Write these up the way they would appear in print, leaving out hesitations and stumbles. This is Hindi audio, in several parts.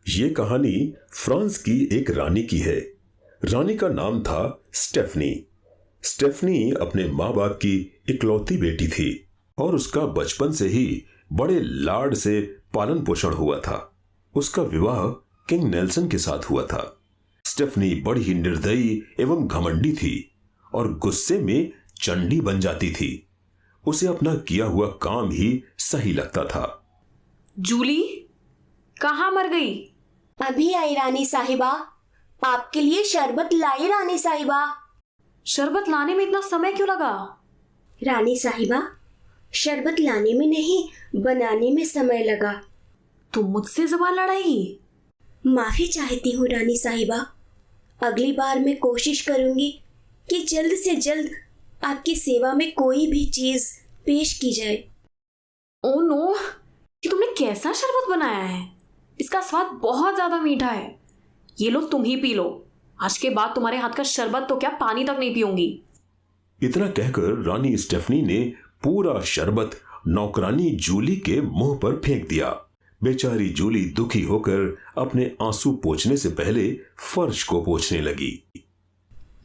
ये कहानी फ्रांस की एक रानी की है। रानी का नाम था स्टेफनी। स्टेफनी अपने माँ बाप की इकलौती बेटी थी और उसका बचपन से ही बड़े लाड से पालन पोषण हुआ था। उसका विवाह किंग नेल्सन के साथ हुआ था। स्टेफनी बड़ी ही निर्दयी एवं घमंडी थी और गुस्से में चंडी बन जाती थी। उसे अपना किया हुआ काम ही सही लगता था। जूली कहाँ मर गई? अभी आई रानी साहिबा। आपके लिए शरबत लाई रानी साहिबा। शरबत लाने में इतना समय क्यों लगा? रानी साहिबा, शरबत लाने में नहीं, बनाने में समय लगा। तुम मुझसे ज़बान लड़ाई? माफी चाहती हूँ रानी साहिबा। अगली बार मैं कोशिश करूंगी कि जल्द से जल्द आपकी सेवा में कोई भी चीज पेश की जाए। ओह नो, कि तुमने कैसा शरबत बनाया है? इसका स्वाद बहुत ज्यादा मीठा है। ये लो, तुम ही पी लो। आज के बाद तुम्हारे हाथ का शरबत तो क्या, पानी तक नहीं पीऊंगी। इतना कहकर रानी स्टेफनी ने पूरा शरबत नौकरानी जूली के मुंह पर फेंक दिया। बेचारी जूली दुखी होकर अपने आंसू पोंछने से पहले फर्श को पोंछने लगी।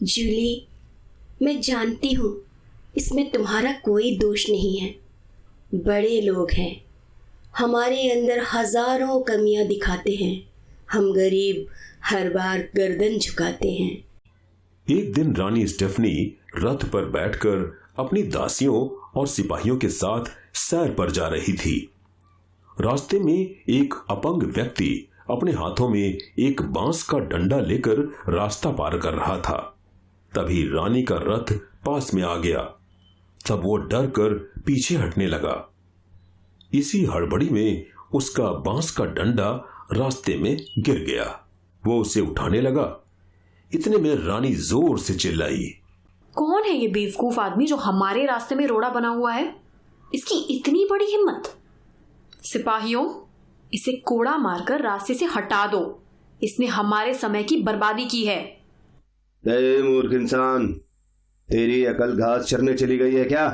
जूली, मैं जानती हूँ इसमें तुम्हारा कोई दोष नहीं है। बड़े लोग हैं, हमारे अंदर हजारों कमियां दिखाते हैं। हम गरीब हर बार गर्दन झुकाते हैं। एक दिन रानी स्टेफनी रथ पर बैठकर अपनी दासियों और सिपाहियों के साथ सैर पर जा रही थी। रास्ते में एक अपंग व्यक्ति अपने हाथों में एक बांस का डंडा लेकर रास्ता पार कर रहा था। तभी रानी का रथ पास में आ गया। तब वो डर कर पीछे हटने लगा। इसी हड़बड़ी में उसका बांस का डंडा रास्ते में गिर गया। वो उसे उठाने लगा। इतने में रानी जोर से चिल्लाई, कौन है ये बेवकूफ आदमी जो हमारे रास्ते में रोड़ा बना हुआ है? इसकी इतनी बड़ी हिम्मत! सिपाहियों, इसे कोड़ा मारकर रास्ते से हटा दो। इसने हमारे समय की बर्बादी की है। मूर्ख इंसान, तेरी अकल घास चरने चली गई है क्या?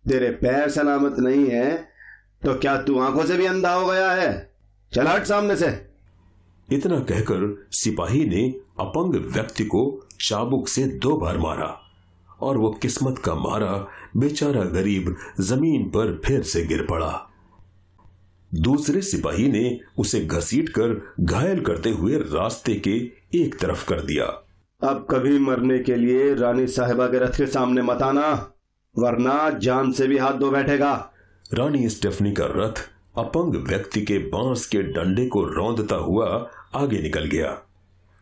तेरे पैर सलामत नहीं है तो क्या तू आंखों से भी अंधा हो गया है? चल हट सामने से। इतना कहकर सिपाही ने अपंग व्यक्ति को चाबुक से 2 बार मारा और वो किस्मत का मारा बेचारा गरीब जमीन पर फिर से गिर पड़ा। दूसरे सिपाही ने उसे घसीटकर घायल करते हुए रास्ते के एक तरफ कर दिया। अब कभी मरने के लिए रानी साहिबा के रथ के सामने मत आना, वरना जान से भी हाथ धो बैठेगा। रानी स्टेफनी का रथ अपंग व्यक्ति के बांस के डंडे को रौंदता हुआ आगे निकल गया।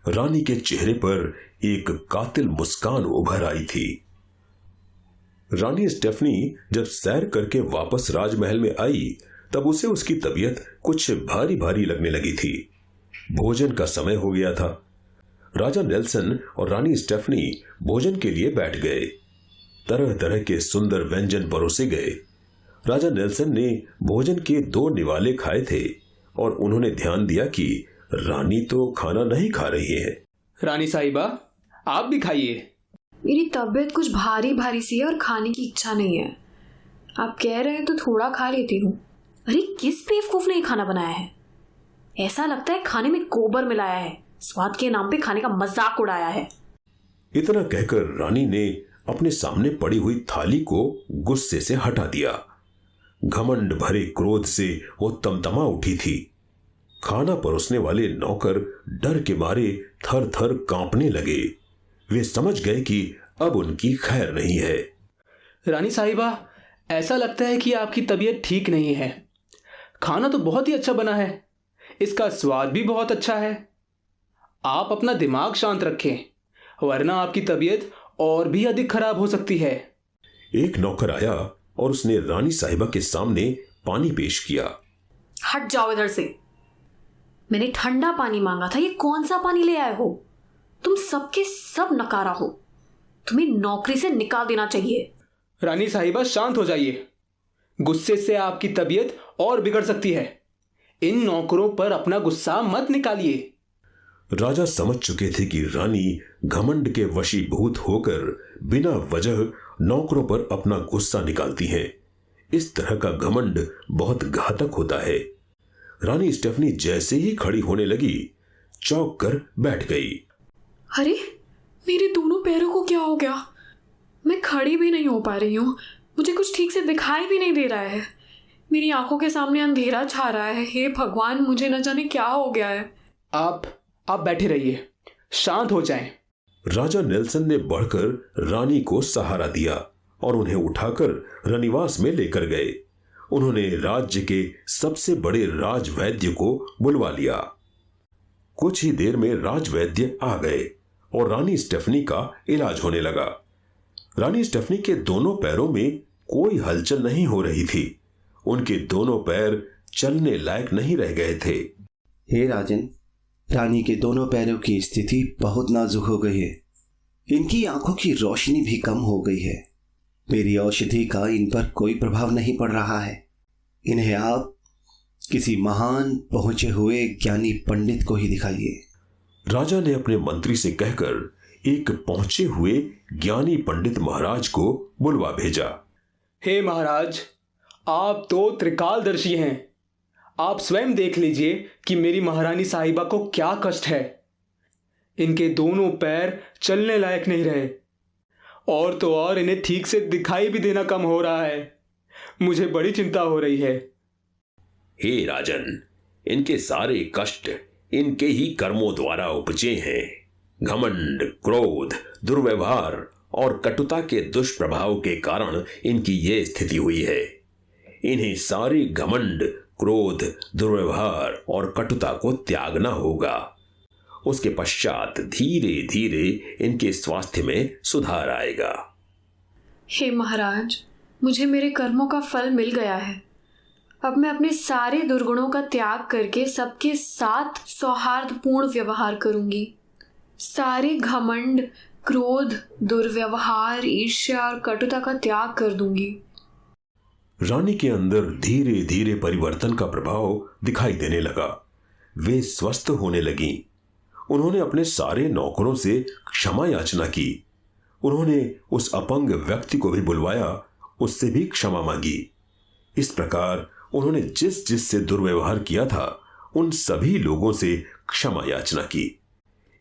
रानी के चेहरे पर एक कातिल मुस्कान उभर आई थी। रानी स्टेफनी जब सैर करके वापस राजमहल में आई तब उसे उसकी तबीयत कुछ भारी भारी लगने लगी थी। भोजन का समय हो गया था। राजा नेल्सन और रानी स्टेफनी भोजन के लिए बैठ गए। तरह तरह के सुंदर व्यंजन परोसे गए। राजा नेल्सन ने भोजन के 2 निवाले खाए थे और उन्होंने ध्यान दिया कि रानी तो खाना नहीं खा रही है। रानी साहिबा, आप भी खाइए। मेरी तबीयत कुछ भारी भारी सी है और खाने की इच्छा नहीं है। आप कह रहे हैं तो थोड़ा खा लेती हूँ। अरे किस बेवकूफ ने ये खाना बनाया है? ऐसा लगता है खाने में गोबर मिलाया है। स्वाद के नाम पे खाने का मजाक उड़ाया है। इतना कहकर रानी ने अपने सामने पड़ी हुई थाली को गुस्से से हटा दिया। घमंड भरे क्रोध से वो तमतमा उठी थी। खाना परोसने वाले नौकर डर के मारे थर थर कांपने लगे। वे समझ गए कि अब उनकी खैर नहीं है। रानी साहिबा, ऐसा लगता है कि आपकी तबीयत ठीक नहीं है। खाना तो बहुत ही अच्छा बना है, इसका स्वाद भी बहुत अच्छा है। आप अपना दिमाग शांत रखें, वरना आपकी तबीयत और भी अधिक खराब हो सकती है। एक नौकर आया और उसने रानी साहिबा के सामने पानी पेश किया। हट जाओ इधर से। मैंने ठंडा पानी मांगा था, ये कौन सा पानी ले आए हो? तुम सबके सब नकारा हो। तुम्हें नौकरी से निकाल देना चाहिए। रानी साहिबा, शांत हो जाइए। गुस्से से आपकी तबीयत और बिगड़ सकती है। इन नौकरों पर अपना गुस्सा मत निकालिए। राजा समझ चुके थे कि रानी घमंड के वशीभूत होकर बिना वजह नौकरों पर अपना गुस्सा निकालती हैं। इस तरह का घमंड बहुत घातक होता है। रानी स्टेफनी जैसे ही खड़ी होने लगी, चौंक कर बैठ गई। अरे मेरे दोनों पैरों को क्या हो गया? मैं खड़ी भी नहीं हो पा रही हूँ। मुझे कुछ ठीक से दिखाई भी नहीं दे रहा है। मेरी आंखों के सामने अंधेरा छा रहा है। हे भगवान, मुझे न जाने क्या हो गया है। आप बैठे रहिए, शांत हो जाएं। राजा नेल्सन ने बढ़कर रानी को सहारा दिया और उन्हें उठाकर रनिवास में लेकर गए। उन्होंने राज्य के सबसे बड़े राजवैद्य को बुलवा लिया। कुछ ही देर में राजवैद्य आ गए और रानी स्टेफनी का इलाज होने लगा। रानी स्टेफनी के दोनों पैरों में कोई हलचल नहीं हो रही थी। उनके दोनों पैर चलने लायक नहीं रह गए थे। हे राजन, रानी के दोनों पैरों की स्थिति बहुत नाजुक हो गई है। इनकी आंखों की रोशनी भी कम हो गई है। मेरी औषधि का इन पर कोई प्रभाव नहीं पड़ रहा है। इन्हें आप किसी महान पहुंचे हुए ज्ञानी पंडित को ही दिखाइए। राजा ने अपने मंत्री से कहकर एक पहुंचे हुए ज्ञानी पंडित महाराज को बुलवा भेजा। हे महाराज, आप तो त्रिकालदर्शी हैं। आप स्वयं देख लीजिए कि मेरी महारानी साहिबा को क्या कष्ट है। इनके दोनों पैर चलने लायक नहीं रहे, और तो और इन्हें ठीक से दिखाई भी देना कम हो रहा है। मुझे बड़ी चिंता हो रही है। हे राजन, इनके सारे कष्ट इनके ही कर्मों द्वारा उपजे हैं। घमंड, क्रोध, दुर्व्यवहार और कटुता के दुष्प्रभाव के कारण इनकी ये स्थिति हुई है। इन्हें सारे घमंड, क्रोध, दुर्व्यवहार और कटुता को त्यागना होगा। उसके पश्चात धीरे धीरे इनके स्वास्थ्य में सुधार आएगा। हे महाराज, मुझे मेरे कर्मों का फल मिल गया है। अब मैं अपने सारे दुर्गुणों का त्याग करके सबके साथ सौहार्दपूर्ण व्यवहार करूंगी। सारे घमंड, क्रोध, दुर्व्यवहार, ईर्ष्या और कटुता का त्याग कर दूंगी। रानी के अंदर धीरे धीरे परिवर्तन का प्रभाव दिखाई देने लगा। वे स्वस्थ होने लगीं। उन्होंने अपने सारे नौकरों से क्षमा याचना की। उन्होंने उस अपंग व्यक्ति को भी बुलवाया, उससे भी क्षमा मांगी। इस प्रकार उन्होंने जिस जिस से दुर्व्यवहार किया था उन सभी लोगों से क्षमा याचना की।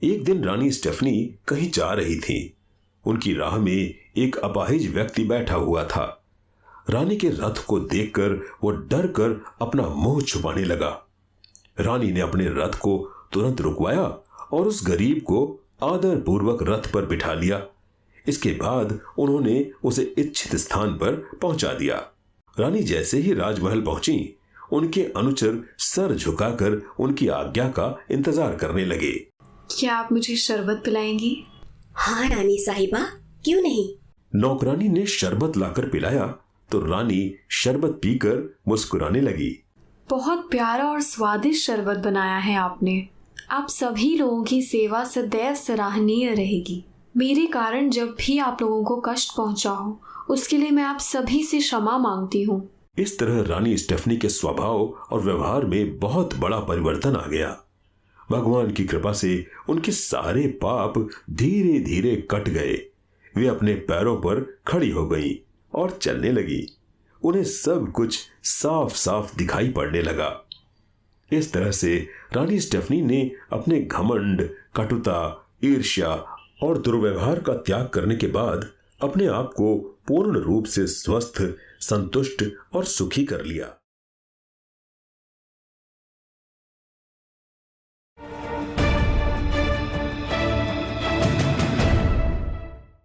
एक दिन रानी स्टेफनी कहीं जा रही थी। उनकी राह में एक अपाहिज व्यक्ति बैठा हुआ था। रानी के रथ को देखकर वो डर कर अपना मुंह छुपाने लगा। रानी ने अपने रथ को तुरंत रुकवाया और उस गरीब को आदर पूर्वक रथ पर बिठा लिया। इसके बाद उन्होंने उसे इच्छित स्थान पर पहुंचा दिया। रानी जैसे ही राजमहल पहुंची, उनके अनुचर सर झुकाकर उनकी आज्ञा का इंतजार करने लगे। क्या आप मुझे शरबत पिलाएंगी? हाँ रानी साहिबा, क्यों नहीं। नौकरानी ने शरबत लाकर पिलाया तो रानी शरबत पीकर मुस्कुराने लगी। बहुत प्यारा और स्वादिष्ट शरबत बनाया है आपने। आप सभी लोगों की सेवा सदैव सराहनीय रहेगी। मेरे कारण जब भी आप लोगों को कष्ट पहुंचा हो, उसके लिए मैं आप सभी से क्षमा मांगती हूँ। इस तरह रानी स्टेफनी के स्वभाव और व्यवहार में बहुत बड़ा परिवर्तन आ गया। भगवान की कृपा से उनके सारे पाप धीरे धीरे कट गए। वे अपने पैरों पर खड़ी हो गईं और चलने लगी। उन्हें सब कुछ साफ साफ दिखाई पड़ने लगा। इस तरह से रानी स्टेफनी ने अपने घमंड, कटुता, ईर्ष्या और दुर्व्यवहार का त्याग करने के बाद अपने आप को पूर्ण रूप से स्वस्थ, संतुष्ट और सुखी कर लिया।